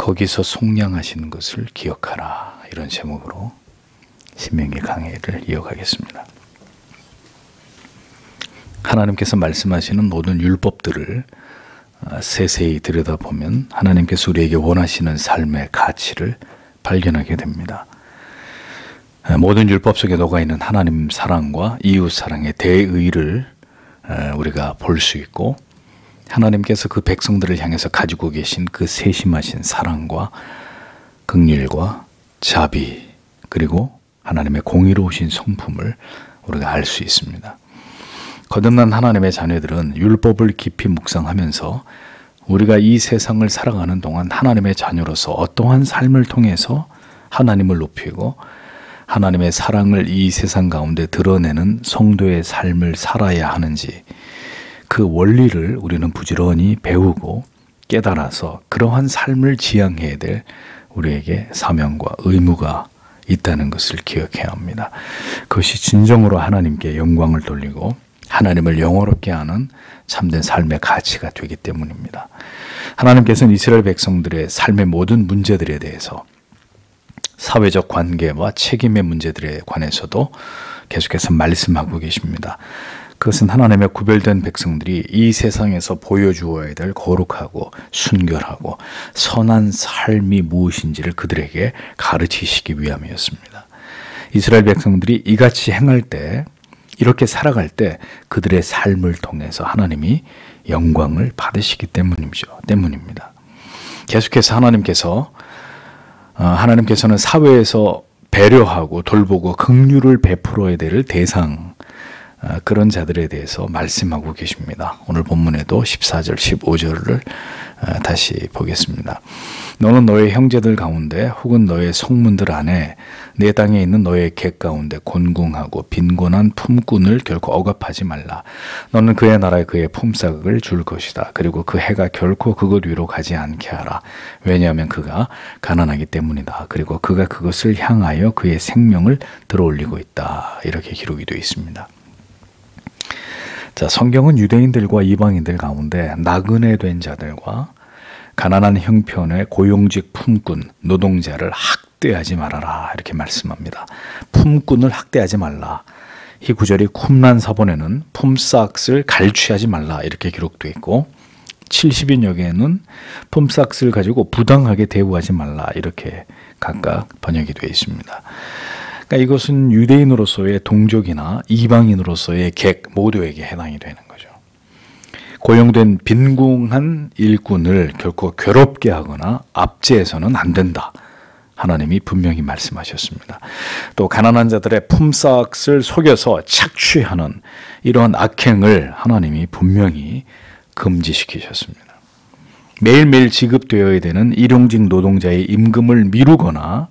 거기서 속량하시는 것을 기억하라. 이런 제목으로 신명기 강해를 이어가겠습니다. 하나님께서 말씀하시는 모든 율법들을 세세히 들여다보면 하나님께서 우리에게 원하시는 삶의 가치를 발견하게 됩니다. 모든 율법 속에 녹아있는 하나님 사랑과 이웃 사랑의 대의를 우리가 볼 수 있고, 하나님께서 그 백성들을 향해서 가지고 계신 그 세심하신 사랑과 긍휼과 자비, 그리고 하나님의 공의로우신 성품을 우리가 알 수 있습니다. 거듭난 하나님의 자녀들은 율법을 깊이 묵상하면서 우리가 이 세상을 살아가는 동안 하나님의 자녀로서 어떠한 삶을 통해서 하나님을 높이고 하나님의 사랑을 이 세상 가운데 드러내는 성도의 삶을 살아야 하는지, 그 원리를 우리는 부지런히 배우고 깨달아서 그러한 삶을 지향해야 될 우리에게 사명과 의무가 있다는 것을 기억해야 합니다. 그것이 진정으로 하나님께 영광을 돌리고 하나님을 영화롭게 하는 참된 삶의 가치가 되기 때문입니다. 하나님께서는 이스라엘 백성들의 삶의 모든 문제들에 대해서, 사회적 관계와 책임의 문제들에 관해서도 계속해서 말씀하고 계십니다. 그것은 하나님의 구별된 백성들이 이 세상에서 보여주어야 될 거룩하고 순결하고 선한 삶이 무엇인지를 그들에게 가르치시기 위함이었습니다. 이스라엘 백성들이 이같이 행할 때, 이렇게 살아갈 때 그들의 삶을 통해서 하나님이 영광을 받으시기 때문입니다. 계속해서 하나님께서는 사회에서 배려하고 돌보고 긍휼을 베풀어야 될 대상, 그런 자들에 대해서 말씀하고 계십니다. 오늘 본문에도 14절, 15절을 다시 보겠습니다. 너는 너의 형제들 가운데 혹은 너의 성문들 안에 내 땅에 있는 너의 객 가운데 곤궁하고 빈곤한 품꾼을 결코 억압하지 말라. 너는 그의 나라에 그의 품삯을 줄 것이다. 그리고 그 해가 결코 그것 위로 가지 않게 하라. 왜냐하면 그가 가난하기 때문이다. 그리고 그가 그것을 향하여 그의 생명을 들어올리고 있다. 이렇게 기록이 되어 있습니다. 자, 성경은 유대인들과 이방인들 가운데 나그네 된 자들과 가난한 형편의 고용직 품꾼, 노동자를 학대하지 말아라 이렇게 말씀합니다. 품꾼을 학대하지 말라. 이 구절이 쿰란 사본에는 품삯을 갈취하지 말라 이렇게 기록되어 있고, 70인역에는 품삯을 가지고 부당하게 대우하지 말라 이렇게 각각 번역이 되어 있습니다. 그러니까 이것은 유대인으로서의 동족이나 이방인으로서의 객 모두에게 해당이 되는 거죠. 고용된 빈궁한 일꾼을 결코 괴롭게 하거나 압제해서는 안 된다. 하나님이 분명히 말씀하셨습니다. 또 가난한 자들의 품삯을 속여서 착취하는 이러한 악행을 하나님이 분명히 금지시키셨습니다. 매일매일 지급되어야 되는 일용직 노동자의 임금을 미루거나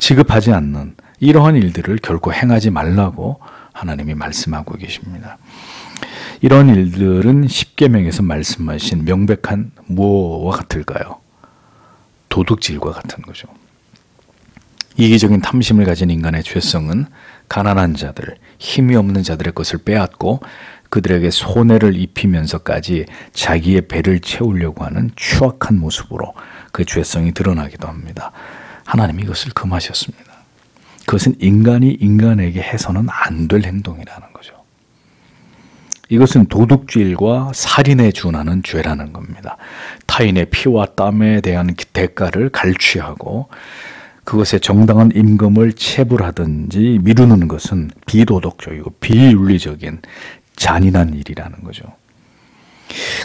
지급하지 않는 이러한 일들을 결코 행하지 말라고 하나님이 말씀하고 계십니다. 이런 일들은 십계명에서 말씀하신 명백한 무엇과 같을까요? 도둑질과 같은 거죠. 이기적인 탐심을 가진 인간의 죄성은 가난한 자들, 힘이 없는 자들의 것을 빼앗고 그들에게 손해를 입히면서까지 자기의 배를 채우려고 하는 추악한 모습으로 그 죄성이 드러나기도 합니다. 하나님이 이것을 금하셨습니다. 그것은 인간이 인간에게 해서는 안 될 행동이라는 거죠. 이것은 도둑질과 살인에 준하는 죄라는 겁니다. 타인의 피와 땀에 대한 대가를 갈취하고 그것에 정당한 임금을 체불하든지 미루는 것은 비도덕적이고 비윤리적인 잔인한 일이라는 거죠.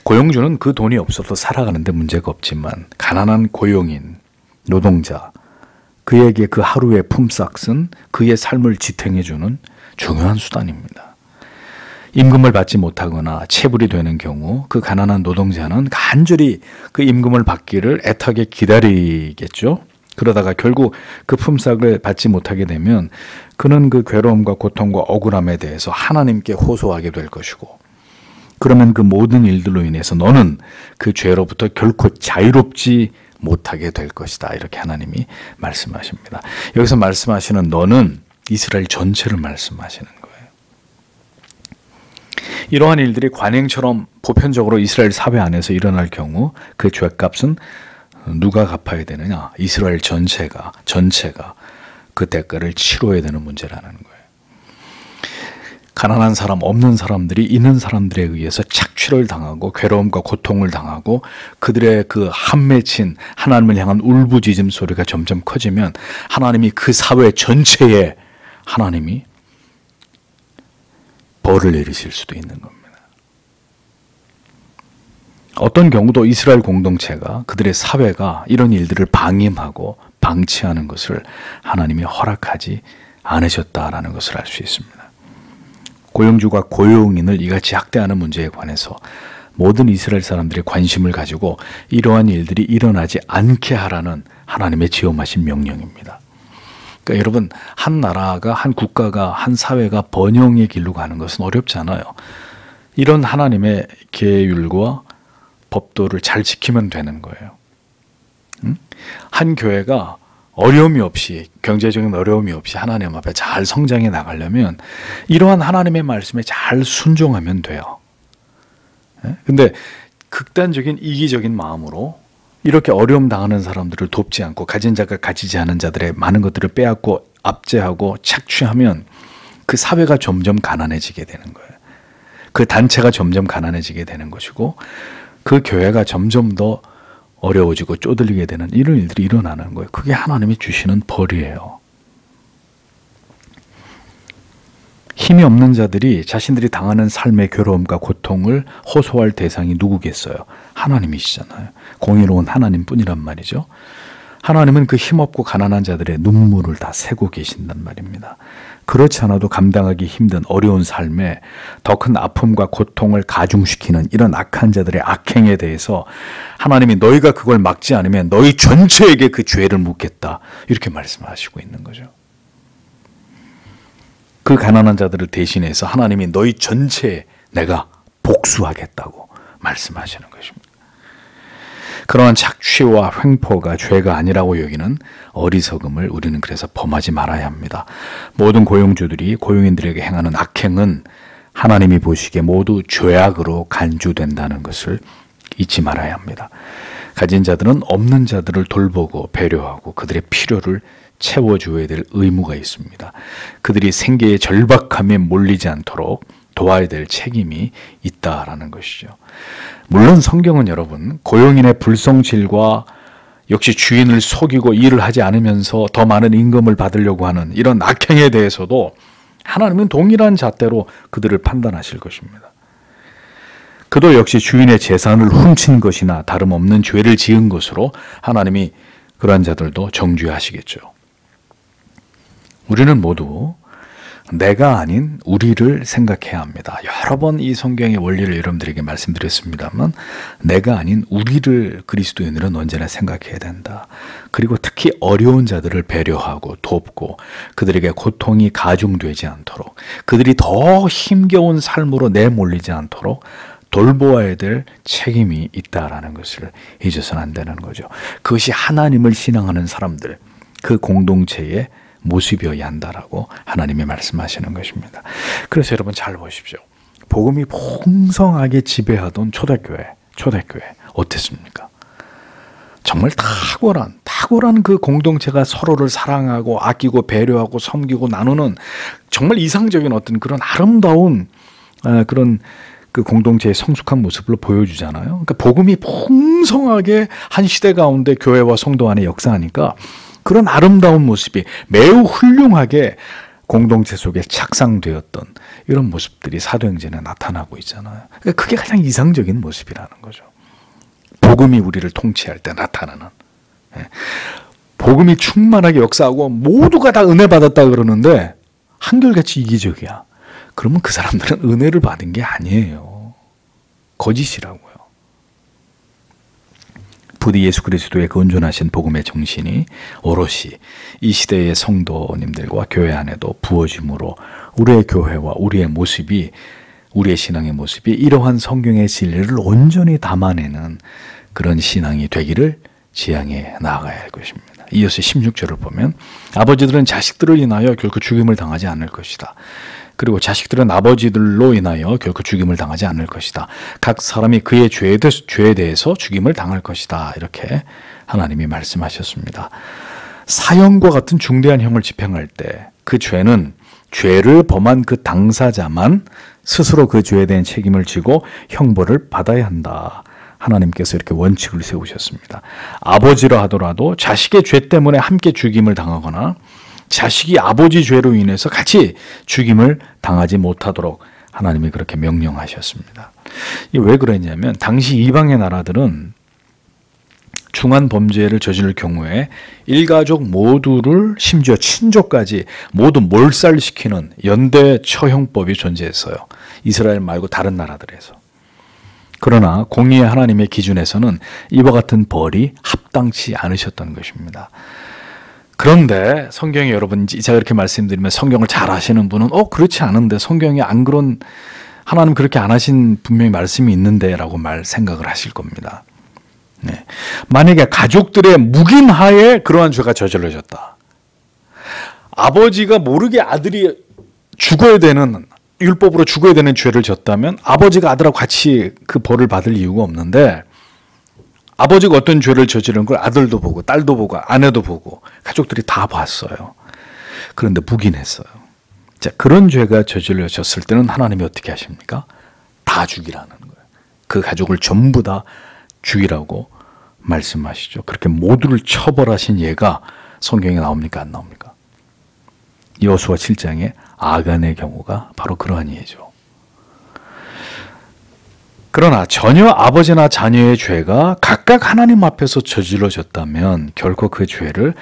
고용주는 그 돈이 없어도 살아가는데 문제가 없지만 가난한 고용인, 노동자, 그에게 그 하루의 품삯은 그의 삶을 지탱해주는 중요한 수단입니다. 임금을 받지 못하거나 체불이 되는 경우 그 가난한 노동자는 간절히 그 임금을 받기를 애타게 기다리겠죠. 그러다가 결국 그 품삯을 받지 못하게 되면 그는 그 괴로움과 고통과 억울함에 대해서 하나님께 호소하게 될 것이고, 그러면 그 모든 일들로 인해서 너는 그 죄로부터 결코 자유롭지 못하게 될 것이다. 이렇게 하나님이 말씀하십니다. 여기서 말씀하시는 너는 이스라엘 전체를 말씀하시는 거예요. 이러한 일들이 관행처럼 보편적으로 이스라엘 사회 안에서 일어날 경우 그 죄값은 누가 갚아야 되느냐? 이스라엘 전체가 그 대가를 치러야 되는 문제라는 거예요. 가난한 사람, 없는 사람들이 있는 사람들에 의해서 착취를 당하고 괴로움과 고통을 당하고 그들의 그 한맺힌 하나님을 향한 울부짖음 소리가 점점 커지면 하나님이 그 사회 전체에 하나님이 벌을 내리실 수도 있는 겁니다. 어떤 경우도 이스라엘 공동체가 그들의 사회가 이런 일들을 방임하고 방치하는 것을 하나님이 허락하지 않으셨다라는 것을 알 수 있습니다. 고용주가 고용인을 이같이 학대하는 문제에 관해서 모든 이스라엘 사람들이 관심을 가지고 이러한 일들이 일어나지 않게 하라는 하나님의 지엄하신 명령입니다. 그러니까 여러분, 한 나라가, 한 국가가, 한 사회가 번영의 길로 가는 것은 어렵지 않아요. 이런 하나님의 계율과 법도를 잘 지키면 되는 거예요. 한 교회가 어려움이 없이, 경제적인 어려움이 없이 하나님 앞에 잘 성장해 나가려면 이러한 하나님의 말씀에 잘 순종하면 돼요. 근데 극단적인 이기적인 마음으로 이렇게 어려움 당하는 사람들을 돕지 않고 가진 자가 가지지 않은 자들의 많은 것들을 빼앗고 압제하고 착취하면 그 사회가 점점 가난해지게 되는 거예요. 그 단체가 점점 가난해지게 되는 것이고 그 교회가 점점 더 어려워지고 쪼들리게 되는 이런 일들이 일어나는 거예요. 그게 하나님이 주시는 벌이에요. 힘이 없는 자들이 자신들이 당하는 삶의 괴로움과 고통을 호소할 대상이 누구겠어요? 하나님이시잖아요. 공의로운 하나님뿐이란 말이죠. 하나님은 그 힘없고 가난한 자들의 눈물을 다 세고 계신단 말입니다. 그렇지 않아도 감당하기 힘든 어려운 삶에 더 큰 아픔과 고통을 가중시키는 이런 악한 자들의 악행에 대해서 하나님이 너희가 그걸 막지 않으면 너희 전체에게 그 죄를 묻겠다, 이렇게 말씀하시고 있는 거죠. 그 가난한 자들을 대신해서 하나님이 너희 전체에 내가 복수하겠다고 말씀하시는 것입니다. 그러한 착취와 횡포가 죄가 아니라고 여기는 어리석음을 우리는 그래서 범하지 말아야 합니다. 모든 고용주들이 고용인들에게 행하는 악행은 하나님이 보시기에 모두 죄악으로 간주된다는 것을 잊지 말아야 합니다. 가진 자들은 없는 자들을 돌보고 배려하고 그들의 필요를 채워줘야 될 의무가 있습니다. 그들이 생계의 절박함에 몰리지 않도록 도와야 될 책임이 있다라는 것이죠. 물론 성경은 여러분, 고용인의 불성실과 역시 주인을 속이고 일을 하지 않으면서 더 많은 임금을 받으려고 하는 이런 악행에 대해서도 하나님은 동일한 잣대로 그들을 판단하실 것입니다. 그도 역시 주인의 재산을 훔친 것이나 다름없는 죄를 지은 것으로 하나님이 그러한 자들도 정죄하시겠죠. 우리는 모두 내가 아닌 우리를 생각해야 합니다. 여러 번 이 성경의 원리를 여러분들에게 말씀드렸습니다만 내가 아닌 우리를 그리스도인들은 언제나 생각해야 된다. 그리고 특히 어려운 자들을 배려하고 돕고 그들에게 고통이 가중되지 않도록 그들이 더 힘겨운 삶으로 내몰리지 않도록 돌보아야 될 책임이 있다라는 것을 잊어서는 안 되는 거죠. 그것이 하나님을 신앙하는 사람들, 그 공동체의 모습이어야 한다라고 하나님이 말씀하시는 것입니다. 그래서 여러분 잘 보십시오. 복음이 풍성하게 지배하던 초대교회 어땠습니까? 정말 탁월한 그 공동체가 서로를 사랑하고 아끼고 배려하고 섬기고 나누는 정말 이상적인 어떤 그런 아름다운 그런 그 공동체의 성숙한 모습을 보여주잖아요. 그러니까 복음이 풍성하게 한 시대 가운데 교회와 성도 안에 역사하니까 그런 아름다운 모습이 매우 훌륭하게 공동체 속에 착상되었던 이런 모습들이 사도행전에 나타나고 있잖아요. 그러니까 그게 가장 이상적인 모습이라는 거죠. 복음이 우리를 통치할 때 나타나는. 복음이 충만하게 역사하고 모두가 다 은혜 받았다 그러는데 한결같이 이기적이야. 그러면 그 사람들은 은혜를 받은 게 아니에요. 거짓이라고요. 부디 예수 그리스도의 그 온전하신 복음의 정신이 오롯이 이 시대의 성도님들과 교회 안에도 부어짐으로 우리의 교회와 우리의 모습이, 우리의 신앙의 모습이 이러한 성경의 진리를 온전히 담아내는 그런 신앙이 되기를 지향해 나아가야 할 것입니다. 이어서 16절을 보면 아버지들은 자식들을 인하여 결코 죽임을 당하지 않을 것이다. 그리고 자식들은 아버지들로 인하여 결코 죽임을 당하지 않을 것이다. 각 사람이 그의 죄에 대해서 죽임을 당할 것이다. 이렇게 하나님이 말씀하셨습니다. 사형과 같은 중대한 형을 집행할 때 그 죄는 죄를 범한 그 당사자만 스스로 그 죄에 대한 책임을 지고 형벌을 받아야 한다. 하나님께서 이렇게 원칙을 세우셨습니다. 아버지라 하더라도 자식의 죄 때문에 함께 죽임을 당하거나 자식이 아버지 죄로 인해서 같이 죽임을 당하지 못하도록 하나님이 그렇게 명령하셨습니다. 이게 왜 그랬냐면 당시 이방의 나라들은 중한 범죄를 저지를 경우에 일가족 모두를 심지어 친족까지 모두 몰살시키는 연대 처형법이 존재했어요. 이스라엘 말고 다른 나라들에서. 그러나 공의의 하나님의 기준에서는 이와 같은 벌이 합당치 않으셨던 것입니다. 그런데 성경에 여러분 제가 이렇게 말씀드리면 성경을 잘 아시는 분은 그렇지 않은데 성경에 안 그런 하나님 그렇게 안 하신 분명히 말씀이 있는데 라고 생각을 하실 겁니다. 네. 만약에 가족들의 묵인하에 그러한 죄가 저질러졌다. 아버지가 모르게 아들이 죽어야 되는 율법으로 죽어야 되는 죄를 졌다면 아버지가 아들하고 같이 그 벌을 받을 이유가 없는데 아버지가 어떤 죄를 저지른 걸 아들도 보고 딸도 보고 아내도 보고 가족들이 다 봤어요. 그런데 묵인했어요. 자, 그런 죄가 저질러졌을 때는 하나님이 어떻게 하십니까? 다 죽이라는 거예요. 그 가족을 전부 다 죽이라고 말씀하시죠. 그렇게 모두를 처벌하신 예가 성경에 나옵니까? 안 나옵니까? 여호수아 7장에 아간의 경우가 바로 그러한 예죠. 그러나 전혀 아버지나 자녀의 죄가 각각 하나님 앞에서 저질러졌다면 결코 그 죄를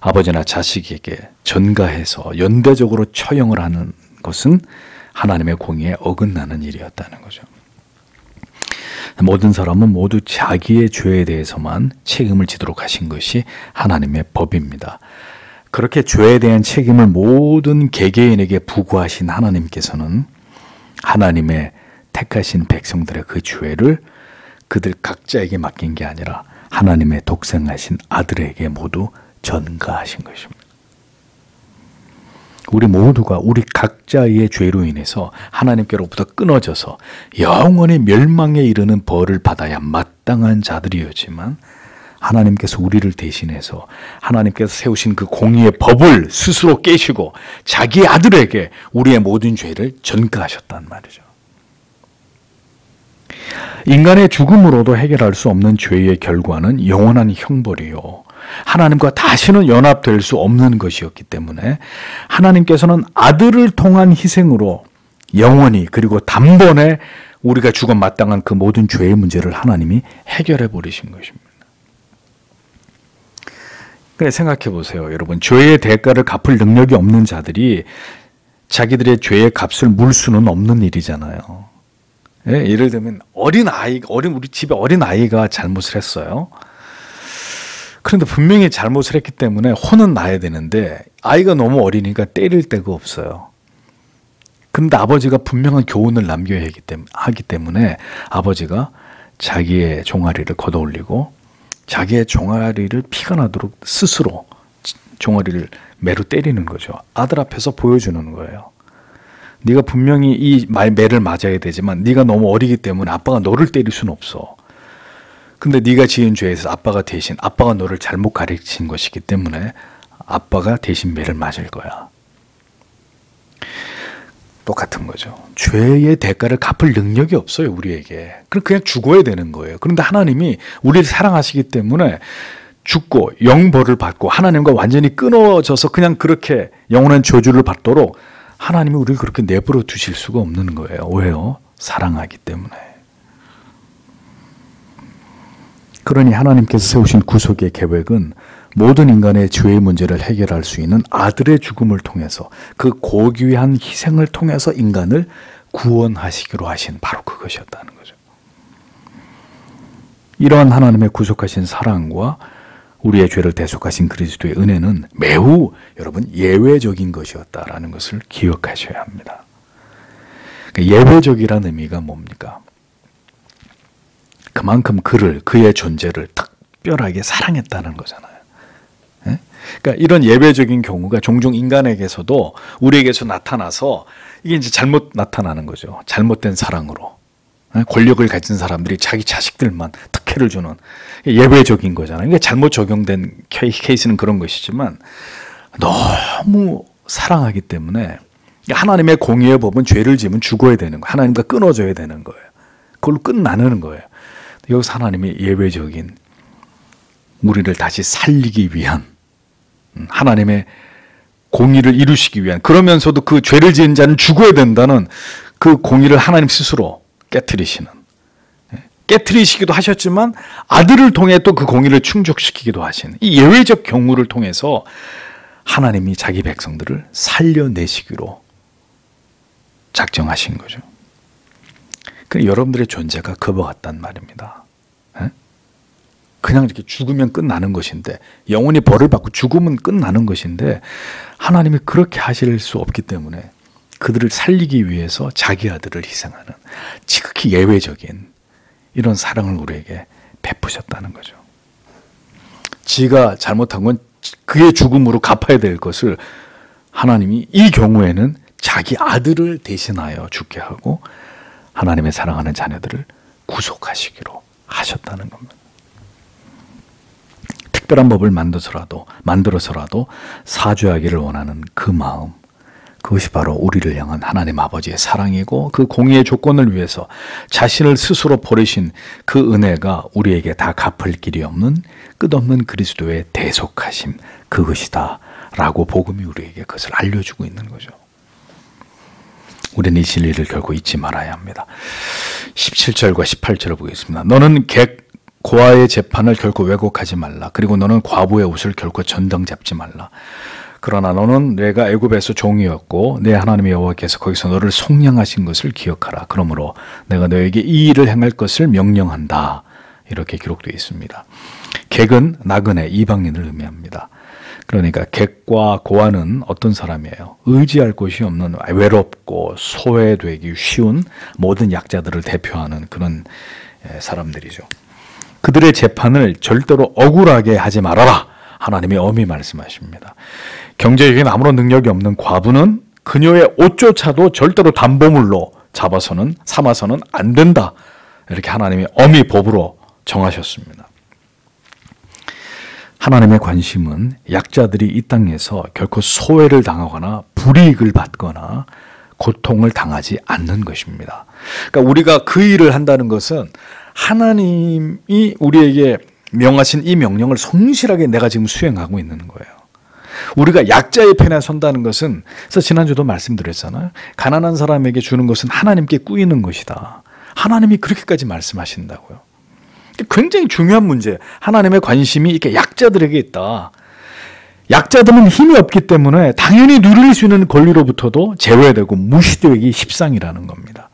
아버지나 자식에게 전가해서 연대적으로 처형을 하는 것은 하나님의 공의에 어긋나는 일이었다는 거죠. 모든 사람은 모두 자기의 죄에 대해서만 책임을 지도록 하신 것이 하나님의 법입니다. 그렇게 죄에 대한 책임을 모든 개개인에게 부과하신 하나님께서는 하나님의 택하신 백성들의 그 죄를 그들 각자에게 맡긴 게 아니라 하나님의 독생하신 아들에게 모두 전가하신 것입니다. 우리 모두가 우리 각자의 죄로 인해서 하나님께로부터 끊어져서 영원히 멸망에 이르는 벌을 받아야 마땅한 자들이었지만 하나님께서 우리를 대신해서 하나님께서 세우신 그 공의의 법을 스스로 깨시고 자기 아들에게 우리의 모든 죄를 전가하셨단 말이죠. 인간의 죽음으로도 해결할 수 없는 죄의 결과는 영원한 형벌이요. 하나님과 다시는 연합될 수 없는 것이었기 때문에 하나님께서는 아들을 통한 희생으로 영원히 그리고 단번에 우리가 죽어 마땅한 그 모든 죄의 문제를 하나님이 해결해 버리신 것입니다. 그래 생각해 보세요. 여러분, 죄의 대가를 갚을 능력이 없는 자들이 자기들의 죄의 값을 물 수는 없는 일이잖아요. 예? 예를 들면 우리 집에 어린 아이가 잘못을 했어요. 그런데 분명히 잘못을 했기 때문에 혼은 나야 되는데 아이가 너무 어리니까 때릴 데가 없어요. 그런데 아버지가 분명한 교훈을 남겨야 하기 때문에 아버지가 자기의 종아리를 걷어올리고 자기의 종아리를 피가 나도록 스스로 종아리를 매로 때리는 거죠. 아들 앞에서 보여주는 거예요. 네가 분명히 이 매를 맞아야 되지만 네가 너무 어리기 때문에 아빠가 너를 때릴 수는 없어. 근데 네가 지은 죄에서 아빠가 너를 잘못 가르친 것이기 때문에 아빠가 대신 매를 맞을 거야. 똑같은 거죠. 죄의 대가를 갚을 능력이 없어요, 우리에게. 그냥 죽어야 되는 거예요. 그런데 하나님이 우리를 사랑하시기 때문에 죽고 영벌을 받고 하나님과 완전히 끊어져서 그냥 그렇게 영원한 저주를 받도록 하나님이 우리를 그렇게 내버려 두실 수가 없는 거예요. 왜요? 사랑하기 때문에. 그러니 하나님께서 세우신 구속의 계획은 모든 인간의 죄의 문제를 해결할 수 있는 아들의 죽음을 통해서 그 고귀한 희생을 통해서 인간을 구원하시기로 하신 바로 그것이었다는 거죠. 이러한 하나님의 구속하신 사랑과 우리의 죄를 대속하신 그리스도의 은혜는 매우 여러분 예외적인 것이었다라는 것을 기억하셔야 합니다. 예외적이라는 의미가 뭡니까? 그만큼 그의 존재를 특별하게 사랑했다는 거잖아요. 예? 그러니까 이런 예외적인 경우가 종종 인간에게서도 우리에게서 나타나서 이게 이제 잘못 나타나는 거죠. 잘못된 사랑으로. 권력을 가진 사람들이 자기 자식들만 특혜를 주는 예외적인 거잖아요. 이게 잘못 적용된 케이스는 그런 것이지만 너무 사랑하기 때문에 하나님의 공의의 법은 죄를 지으면 죽어야 되는 거예요. 하나님과 끊어져야 되는 거예요. 그걸로 끝나는 거예요. 여기서 하나님이 예외적인 우리를 다시 살리기 위한 하나님의 공의를 이루시기 위한 그러면서도 그 죄를 지은 자는 죽어야 된다는 그 공의를 하나님 스스로 깨트리시기도 하셨지만 아들을 통해 또 그 공의를 충족시키기도 하시는 이 예외적 경우를 통해서 하나님이 자기 백성들을 살려내시기로 작정하신 거죠. 그러니까 여러분들의 존재가 그와 같단 말입니다. 그냥 이렇게 죽으면 끝나는 것인데 영원히 벌을 받고 죽으면 끝나는 것인데 하나님이 그렇게 하실 수 없기 때문에 그들을 살리기 위해서 자기 아들을 희생하는 지극히 예외적인 이런 사랑을 우리에게 베푸셨다는 거죠. 지가 잘못한 건 그의 죽음으로 갚아야 될 것을 하나님이 이 경우에는 자기 아들을 대신하여 죽게 하고 하나님의 사랑하는 자녀들을 구속하시기로 하셨다는 겁니다. 특별한 법을 만들어서라도 사죄하기를 원하는 그 마음, 그것이 바로 우리를 향한 하나님 아버지의 사랑이고 그 공의의 조건을 위해서 자신을 스스로 버리신 그 은혜가 우리에게 다 갚을 길이 없는 끝없는 그리스도의 대속하심, 그것이다 라고 복음이 우리에게 그것을 알려주고 있는 거죠. 우리는 이 진리를 결코 잊지 말아야 합니다. 17절과 18절을 보겠습니다. 너는 고아의 재판을 결코 왜곡하지 말라. 그리고 너는 과부의 옷을 결코 전당 잡지 말라. 그러나 너는 내가 애굽에서 종이었고 내 하나님의 여호와께서 거기서 너를 속량하신 것을 기억하라. 그러므로 내가 너에게 이 일을 행할 것을 명령한다. 이렇게 기록되어 있습니다. 객은 나그네, 이방인을 의미합니다. 그러니까 객과 고아는 어떤 사람이에요? 의지할 곳이 없는 외롭고 소외되기 쉬운 모든 약자들을 대표하는 그런 사람들이죠. 그들의 재판을 절대로 억울하게 하지 말아라. 하나님이 엄히 말씀하십니다. 경제적인 아무런 능력이 없는 과부는 그녀의 옷조차도 절대로 담보물로 삼아서는 안 된다. 이렇게 하나님이 엄히 법으로 정하셨습니다. 하나님의 관심은 약자들이 이 땅에서 결코 소외를 당하거나 불이익을 받거나 고통을 당하지 않는 것입니다. 그러니까 우리가 그 일을 한다는 것은 하나님이 우리에게 명하신 이 명령을 성실하게 내가 지금 수행하고 있는 거예요. 우리가 약자의 편에 선다는 것은, 그래서 지난주도 말씀드렸잖아요. 가난한 사람에게 주는 것은 하나님께 꾸이는 것이다. 하나님이 그렇게까지 말씀하신다고요. 굉장히 중요한 문제예요. 하나님의 관심이 이렇게 약자들에게 있다. 약자들은 힘이 없기 때문에 당연히 누릴 수 있는 권리로부터도 제외되고 무시되기 십상이라는 겁니다.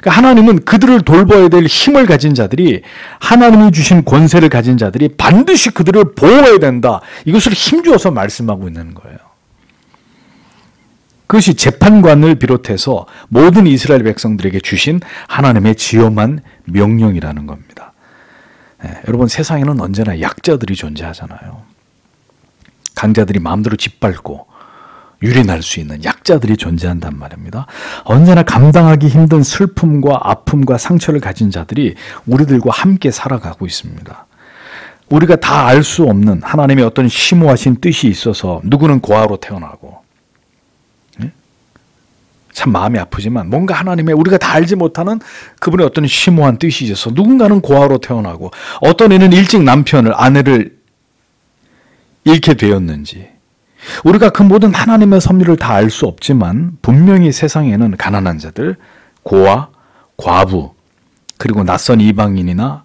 그러니까 하나님은 그들을 돌봐야 될 힘을 가진 자들이, 하나님이 주신 권세를 가진 자들이 반드시 그들을 보호해야 된다. 이것을 힘주어서 말씀하고 있는 거예요. 그것이 재판관을 비롯해서 모든 이스라엘 백성들에게 주신 하나님의 지엄한 명령이라는 겁니다. 여러분, 세상에는 언제나 약자들이 존재하잖아요. 강자들이 마음대로 짓밟고 유린할 수 있는 약자들이 존재한단 말입니다. 언제나 감당하기 힘든 슬픔과 아픔과 상처를 가진 자들이 우리들과 함께 살아가고 있습니다. 우리가 다 알 수 없는 하나님의 어떤 심오하신 뜻이 있어서 누구는 고아로 태어나고, 참 마음이 아프지만 뭔가 하나님의 우리가 다 알지 못하는 그분의 어떤 심오한 뜻이 있어서 누군가는 고아로 태어나고, 어떤 이는 일찍 아내를 잃게 되었는지, 우리가 그 모든 하나님의 섭리를 다 알 수 없지만 분명히 세상에는 가난한 자들, 고아, 과부, 그리고 낯선 이방인이나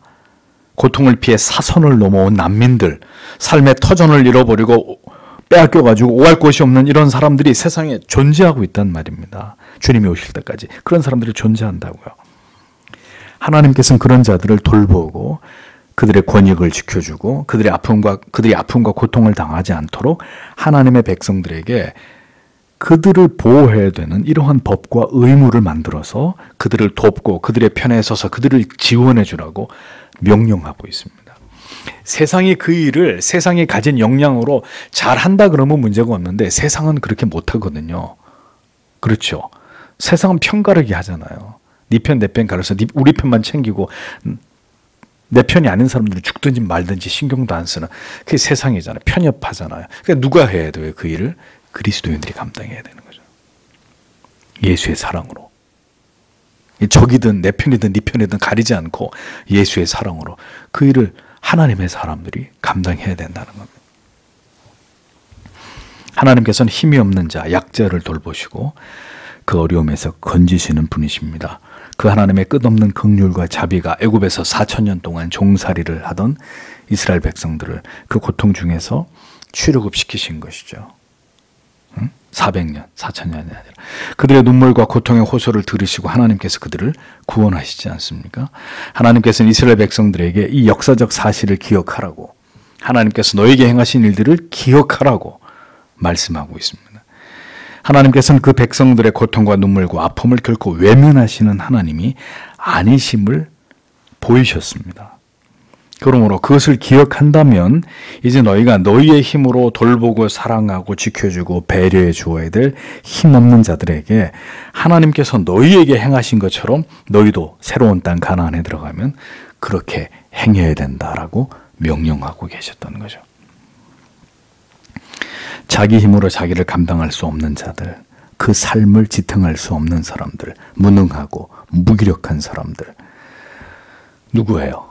고통을 피해 사선을 넘어온 난민들, 삶의 터전을 잃어버리고 빼앗겨가지고 오갈 곳이 없는 이런 사람들이 세상에 존재하고 있단 말입니다. 주님이 오실 때까지 그런 사람들이 존재한다고요. 하나님께서는 그런 자들을 돌보고 그들의 권익을 지켜주고 그들이 아픔과 고통을 당하지 않도록 하나님의 백성들에게 그들을 보호해야 되는 이러한 법과 의무를 만들어서 그들을 돕고 그들의 편에 서서 그들을 지원해 주라고 명령하고 있습니다. 세상이 그 일을 세상이 가진 역량으로 잘한다 그러면 문제가 없는데 세상은 그렇게 못하거든요. 그렇죠. 세상은 편가르기 하잖아요. 네 편 내 편 가려서 우리 편만 챙기고 내 편이 아닌 사람들은 죽든지 말든지 신경도 안 쓰는 그게 세상이잖아요. 편협하잖아요. 그러니까 누가 해야 돼요? 그 일을? 그리스도인들이 감당해야 되는 거죠. 예수의 사랑으로. 적이든 내 편이든 네 편이든 가리지 않고 예수의 사랑으로 그 일을 하나님의 사람들이 감당해야 된다는 겁니다. 하나님께서는 힘이 없는 자, 약자를 돌보시고 그 어려움에서 건지시는 분이십니다. 그 하나님의 끝없는 긍휼과 자비가 애굽에서 4,000년 동안 종살이를 하던 이스라엘 백성들을 그 고통 중에서 출애굽시키신 것이죠. 400년, 4,000년이 아니라 그들의 눈물과 고통의 호소를 들으시고 하나님께서 그들을 구원하시지 않습니까? 하나님께서는 이스라엘 백성들에게 이 역사적 사실을 기억하라고, 하나님께서 너에게 행하신 일들을 기억하라고 말씀하고 있습니다. 하나님께서는 그 백성들의 고통과 눈물과 아픔을 결코 외면하시는 하나님이 아니심을 보이셨습니다. 그러므로 그것을 기억한다면 이제 너희가 너희의 힘으로 돌보고 사랑하고 지켜주고 배려해 주어야 될 힘없는 자들에게 하나님께서 너희에게 행하신 것처럼 너희도 새로운 땅 가나안에 들어가면 그렇게 행해야 된다라고 명령하고 계셨다는 거죠. 자기 힘으로 자기를 감당할 수 없는 자들, 그 삶을 지탱할 수 없는 사람들, 무능하고 무기력한 사람들, 누구예요?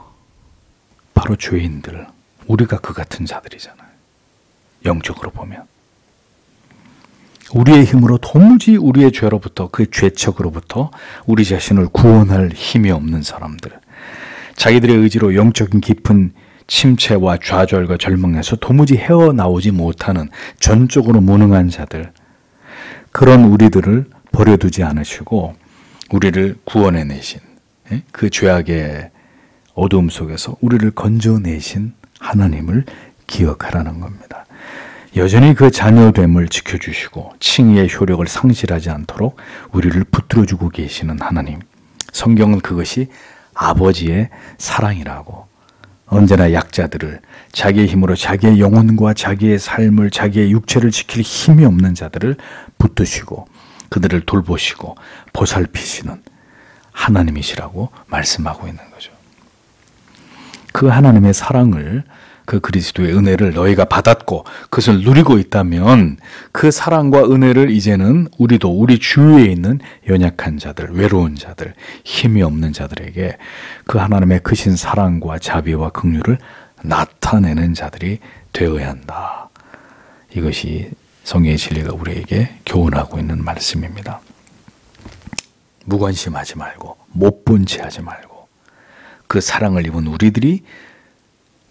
바로 죄인들, 우리가 그 같은 자들이잖아요. 영적으로 보면. 우리의 힘으로 도무지 우리의 죄로부터, 그 죄척으로부터 우리 자신을 구원할 힘이 없는 사람들, 자기들의 의지로 영적인 깊은 침체와 좌절과 절망에서 도무지 헤어나오지 못하는 전적으로 무능한 자들, 그런 우리들을 버려두지 않으시고 우리를 구원해내신, 그 죄악의 어두움 속에서 우리를 건져내신 하나님을 기억하라는 겁니다. 여전히 그 자녀됨을 지켜주시고 칭의의 효력을 상실하지 않도록 우리를 붙들어주고 계시는 하나님. 성경은 그것이 아버지의 사랑이라고, 언제나 약자들을, 자기의 힘으로 자기의 영혼과 자기의 삶을, 자기의 육체를 지킬 힘이 없는 자들을 붙드시고 그들을 돌보시고 보살피시는 하나님이시라고 말씀하고 있는 거죠. 그 하나님의 사랑을, 그 그리스도의 은혜를 너희가 받았고 그것을 누리고 있다면 그 사랑과 은혜를 이제는 우리도 우리 주위에 있는 연약한 자들, 외로운 자들, 힘이 없는 자들에게 그 하나님의 크신 사랑과 자비와 긍휼을 나타내는 자들이 되어야 한다. 이것이 성경의 진리가 우리에게 교훈하고 있는 말씀입니다. 무관심하지 말고 못 본 채 하지 말고 그 사랑을 입은 우리들이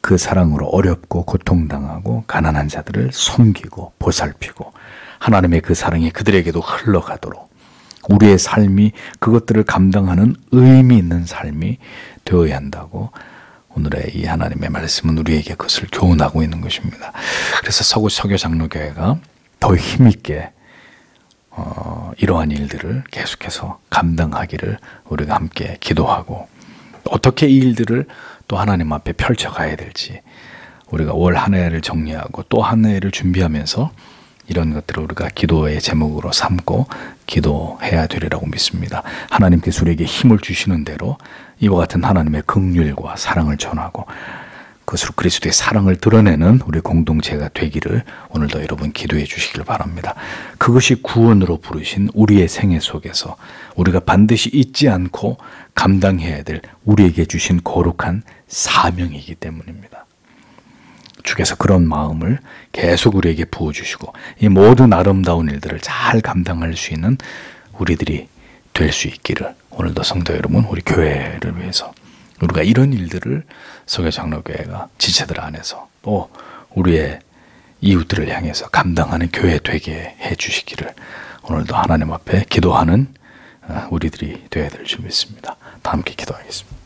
그 사랑으로 어렵고 고통당하고 가난한 자들을 섬기고 보살피고 하나님의 그 사랑이 그들에게도 흘러가도록 우리의 삶이 그것들을 감당하는 의미 있는 삶이 되어야 한다고 오늘의 이 하나님의 말씀은 우리에게 그것을 교훈하고 있는 것입니다. 그래서 서구 설교장로교회가 더 힘있게 이러한 일들을 계속해서 감당하기를 우리가 함께 기도하고, 어떻게 이 일들을 또 하나님 앞에 펼쳐가야 될지 우리가 올 한 해를 정리하고 또 한 해를 준비하면서 이런 것들을 우리가 기도의 제목으로 삼고 기도해야 되리라고 믿습니다. 하나님께서 우리에게 힘을 주시는 대로 이와 같은 하나님의 긍휼과 사랑을 전하고 그것으로 그리스도의 사랑을 드러내는 우리 공동체가 되기를 오늘도 여러분 기도해 주시길 바랍니다. 그것이 구원으로 부르신 우리의 생애 속에서 우리가 반드시 잊지 않고 감당해야 될 우리에게 주신 거룩한 사명이기 때문입니다. 주께서 그런 마음을 계속 우리에게 부어주시고 이 모든 아름다운 일들을 잘 감당할 수 있는 우리들이 될 수 있기를 오늘도 성도 여러분, 우리 교회를 위해서 우리가 이런 일들을 서교장로교회가 지체들 안에서 또 우리의 이웃들을 향해서 감당하는 교회 되게 해 주시기를 오늘도 하나님 앞에 기도하는 우리들이 되어야 될 줄 믿습니다. 다 함께 기도하겠습니다.